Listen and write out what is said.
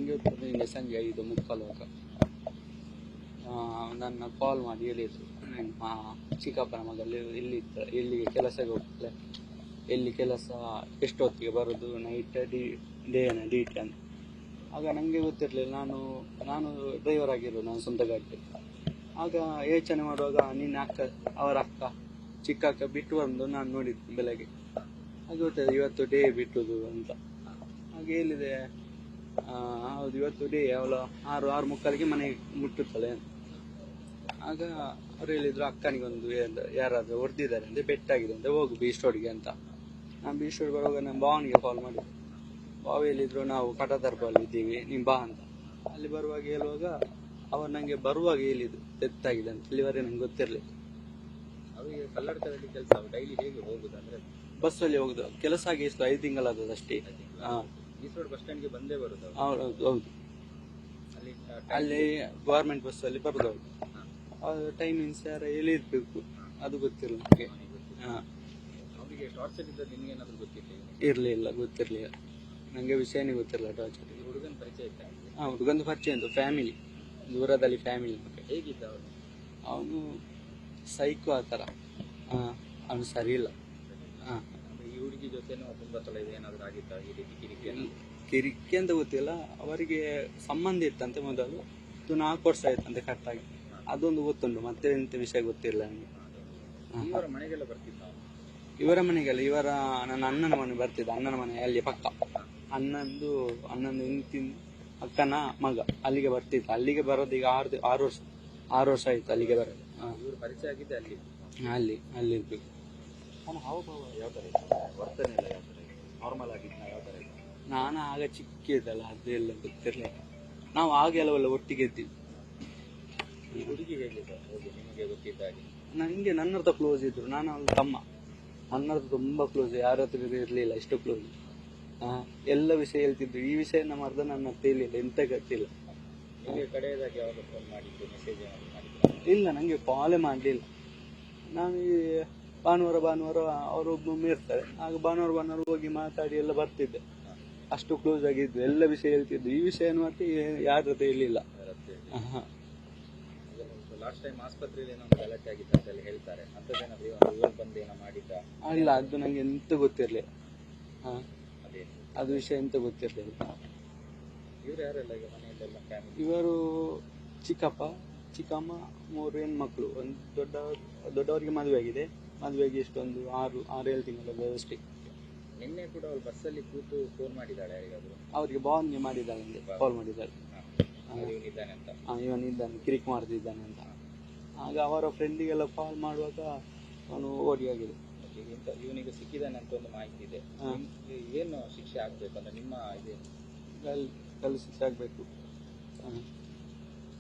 ನನಗೆ ಗೊತ್ತಿಲ್ಲ ನಿನ್ನೆ ಸಂಜೆ 5:45 ನನ್ನ ಕಾಲ್ ಮಾಡಿ ಹೇಳಿದ್ರು, ನಿಮ್ಮ ಚಿಕ್ಕಪ್ಪನ ಮಗಲ್ಲಿ ಇಲ್ಲಿಗೆ ಕೆಲಸಕ್ಕೆ ಹೋಗ್ತಾರೆ, ಎಲ್ಲಿ ಕೆಲಸ ಎಷ್ಟೊತ್ತಿಗೆ ಬರೋದು, ನೈಟ್ ಡೇನ ಡ್ಯೂಟಿ ಅಂತ. ಆಗ ನನಗೆ ಗೊತ್ತಿರಲಿಲ್ಲ, ನಾನು ಡ್ರೈವರ್ ಆಗಿರೋದು, ನಾನು ಸ್ವಂತ ಗಾಡಿ. ಆಗ ಯೋಚನೆ ಮಾಡುವಾಗ ನಿನ್ನ ಅವರ ಅಕ್ಕ ಚಿಕ್ಕ ಅಕ್ಕ ಬಿಟ್ಟು ಬಂದು ನಾನು ನೋಡಿದ್ದು ಬೆಳಗ್ಗೆ. ಹಾಗೆ ಗೊತ್ತಾಯ್ತು ಇವತ್ತು ಡೇ ಬಿಟ್ಟುದು ಅಂತ. ಹಾಗೆ ಹೇಳಿದೆ, ಹೌದು ಇವತ್ತು ಡೇ, ಅವಳು 6:45 ಮನೆಗೆ ಮುಟ್ಟುತ್ತಾಳೆ. ಆಗ ಅವ್ರು ಹೇಳಿದ್ರು, ಅಕ್ಕನಿಗೊಂದು ಯಾರಾದರೂ ಹೊಡೆದಿದ್ದಾರೆ ಅಂದರೆ ಪೆಟ್ಟಾಗಿದೆ ಅಂತ, ಹೋಗು ಬೀಚ್ ರೋಡ್ಗೆ ಅಂತ. ನಾನು ಬೀಚ್ ರೋಡ್ ಬರುವಾಗ ನನ್ನ ಭಾವನಿಗೆ ಕಾಲ್ ಮಾಡಿದ್ದೆ. ಭಾವ ಹೇಳಿದ್ರು, ನಾವು ಕಟದರ್ಬಲ್ಲಿ ಇದ್ದೀವಿ, ನೀನು ಬಾ ಅಂತ. ಅಲ್ಲಿ ಬರುವಾಗ ಹೇಳುವಾಗ ಅವರು ನನಗೆ ಬರುವಾಗ ಹೇಳಿದ್ದು ತೆತ್ತಾಗಿದೆ ಅಂತ. ಇಲ್ಲಿವರೆಗೆ ನಂಗೆ ಗೊತ್ತಿರಲಿಲ್ಲ. ಅವರಿಗೆ ಕಲ್ಲಡ್ಕದಲ್ಲಿ ಕೆಲಸ ಡೈಲಿ ಹೇಗೆ ಹೋಗುದು ಅಂದ್ರೆ ಬಸ್ಸಲ್ಲಿ ಹೋಗುದು. ಕೆಲಸ ಆಗಿ ಎಷ್ಟು 5 ತಿಂಗಳಾದಷ್ಟೇ. ಬೀಚ್ ರೋಡ್ ಬಸ್ ಸ್ಟ್ಯಾಂಡ್ಗೆ ಬಂದೇ ಬರುದು. ಹೌದು. ಅಲ್ಲಿ ಗವರ್ಮೆಂಟ್ ಬಸ್ಸಲ್ಲಿ ಬರುದು. ಅವ್ರು ಟೈಮಿಂಗ್ಸ್ ಯಾರು ಹೇಳಿರ್ಬೇಕು, ಅದು ಗೊತ್ತಿಲ್ಲ ನನಗೆ. ಅವರಿಗೆ ಟಾರ್ಚರ್ ಇದ್ದದ್ದು ನಿಮ್ಗೆ ಏನಾದ್ರು ಇರಲಿಲ್ಲ, ಗೊತ್ತಿರಲಿಲ್ಲ ನನಗೆ, ವಿಷಯನೇ ಗೊತ್ತಿರಲಿಲ್ಲ ಟಾರ್ಚರ್. ಹುಡುಗನ ಪರಿಚಯ ಇತ್ತ? ಹುಡುಗಂದು ಪರಿಚಯ ಉಂಟು, ಫ್ಯಾಮಿಲಿ, ದೂರದಲ್ಲಿ ಫ್ಯಾಮಿಲಿ. ಹೇಗಿದ್ದ ಅವನು ಸೈಕೋ ಆ ಥರ. ಅವನು ಸರಿ ಇಲ್ಲ. ಈ ಹುಡುಗಿ ಜೊತೆನೂ ತುಂಬಾ ಸಲ ಏನಾದ್ರು ಆಗಿತ್ತ ಈ ರೀತಿ ಕಿರಿಕಿ ಅಂತ ಗೊತ್ತಿಲ್ಲ. ಅವರಿಗೆ ಸಂಬಂಧ ಇತ್ತಂತೆ ಮೊದಲು, 4 ವರ್ಷ ಆಯ್ತಂತೆ ಕಟ್ಟಾಗಿ. ಅದೊಂದು ಗೊತ್ತುಂಟು, ಮತ್ತೆ ಎಂತ ವಿಷಯ ಗೊತ್ತಿಲ್ಲ ನನಗೆ. ಇವರ ಮನೆಗೆಲ್ಲ ಬರ್ತಿದ್ದ? ಇವರ ಮನೆಗೆಲ್ಲ, ನನ್ನ ಅಣ್ಣನ ಮನೆ ಬರ್ತಿದ್ದ. ಅಣ್ಣನ ಮನೆ ಅಲ್ಲಿ ಪಕ್ಕ. ಅಣ್ಣಂದು ಹೆಂಡತಿ ಅಕ್ಕನ ಮಗ ಅಲ್ಲಿಗೆ ಬರ್ತಿದ್ದ. ಅಲ್ಲಿಗೆ ಬರೋದು ಈಗ 6 ವರ್ಷ ಆಯ್ತು ಅಲ್ಲಿಗೆ ಬರೋದು. ಇವರು ಪರಿಚಯ ಆಗಿದ್ದೆ ಅಲ್ಲಿ ಇರ್ಬೇಕು. ಅವನ ಹಾವಭಾವ ಯಾವ ಥರ ಇತ್ತು, ವರ್ತನೆ ಎಲ್ಲ ಯಾವ ಥರ ಇತ್ತು, ನಾರ್ಮಲ್ ಆಗಿದ್ದ ಯಾವ ಥರ ಇತ್ತು? ನಾನು ಆಗ ಚಿಕ್ಕ ಇದ್ದಲ್ಲ, ಅದೆಲ್ಲ ಗೊತ್ತಿರಲಿಲ್ಲ. ನಾವು ಆಗೆಲ್ಲ ಒಟ್ಟಿಗೆ ಇದ್ದೀವಿ. ಈ ಹುಡುಗಿ ಹೇಗಿದೆ ಹೋಗಿ ನಿಮಗೆ ಗೊತ್ತಿದ್ದ ಹಾಗೆ? ನನಗೆ ನನ್ನ ಹತ್ರ ಕ್ಲೋಸ್ ಇದ್ರು, ನಾನು ಅವಳ ತಮ್ಮ. ನನ್ನ ಹತ್ರ ತುಂಬ ಕ್ಲೋಸ್, ಯಾರ ಹತ್ರ ಇರಲಿಲ್ಲ ಇಷ್ಟು ಕ್ಲೋಸ್. ಎಲ್ಲ ವಿಷಯ ಹೇಳ್ತಿದ್ರು. ಈ ವಿಷಯ ನಮ್ಮ ಅರ್ಧ ನನ್ನ ಹತ್ರ ಹೇಳಿಲ್ಲ, ಎಂತ ಗೊತ್ತಿಲ್ಲ. ನಿಮಗೆ ಕಡೆಯದಾಗಿ ಯಾವಾಗ ಫೋನ್ ಮಾಡಿದ್ದು, ಮೆಸೇಜ್ ಇಲ್ಲ, ನನಗೆ ಕಾಲೇ ಮಾಡಲಿಲ್ಲ. ನಾನು ಈ ಭಾನುವಾರ ಅವರೊಬ್ಬೊಮ್ಮೆ ಇರ್ತಾರೆ. ಆಗ ಭಾನುವಾರ ಹೋಗಿ ಮಾತಾಡಿ ಎಲ್ಲ ಬರ್ತಿದ್ದೆ. ಅಷ್ಟು ಕ್ಲೋಸ್ ಆಗಿದ್ದು, ಎಲ್ಲ ವಿಷಯ ಹೇಳ್ತಿದ್ದು. ಈ ವಿಷಯ ಮತ್ತೆ ಯಾರ ಹತ್ರ ಹೇಳಿಲ್ಲ. ಲಾಸ್ಟ್ ಟೈಮ್ ಆಸ್ಪತ್ರೆಯಲ್ಲಿ ಏನೋ ಗಲಾಟೆ ಆಗಿತ್ತು ಅಂತ ಹೇಳ್ತಾರೆ, ಅಂತದೇನಾದ್ರು ಬಂದು ಏನೋ ಮಾಡಿದ್ದ? ಇಲ್ಲ, ಅದು ನಂಗೆ ಎಂತ ಗೊತ್ತಿರಲಿಲ್ಲ. ಅದು ವಿಷಯ ಎಂತ ಗೊತ್ತಿರಲಿಲ್ಲ. ಇವರು ಯಾರೆಲ್ಲ ಈಗ ಮನೆಯಲ್ಲೆಲ್ಲ ಫ್ಯಾಮಿಲಿ? ಇವರು ಚಿಕ್ಕಪ್ಪ, ಚಿಕ್ಕಮ್ಮ, 3 ಹೆಣ್ಮಕ್ಳು. ಒಂದು ದೊಡ್ಡವರಿಗೆ ಮದುವೆಯಾಗಿದೆ. ಮದುವೆಗೆ ಎಷ್ಟೊಂದು 6-7 ತಿಂಗಳ ವ್ಯವಸ್ಥೆ. ನಿನ್ನೆ ಕೂಡ ಅವಳು ಬಸ್ಸಲ್ಲಿ ಕೂತು ಫೋನ್ ಮಾಡಿದ್ದಾಳೆ ಯಾರಿಗಾದ್ರು? ಅವರಿಗೆ ಭಾವನಿಗೆ ಮಾಡಿದ್ದಾಳೆ, ಕಾಲ್ ಮಾಡಿದ್ದಾಳೆ. ಇವನಿದ್ದಾನೆ ಅಂತ, ಇವನಿದ್ದಾನೆ, ಕಿರಿಕ್ ಮಾಡ್ತಿದ್ದಾನೆ ಅಂತ. ಆಗ ಅವರ ಫ್ರೆಂಡಿಗೆಲ್ಲ ಕಾಲ್ ಮಾಡುವಾಗ ಅವನು ಓಡಿ ಆಗಿದೆ. ಇವನಿಗೆ ಸಿಕ್ಕಿದ್ದಾನೆ ಅಂತ ಒಂದು ಮಾಹಿತಿ ಇದೆ. ಏನು ಶಿಕ್ಷೆ ಆಗ್ಬೇಕು ಅಂತ ನಿಮ್ಮ ಇದೆ? ಶಿಕ್ಷೆ ಆಗಬೇಕು.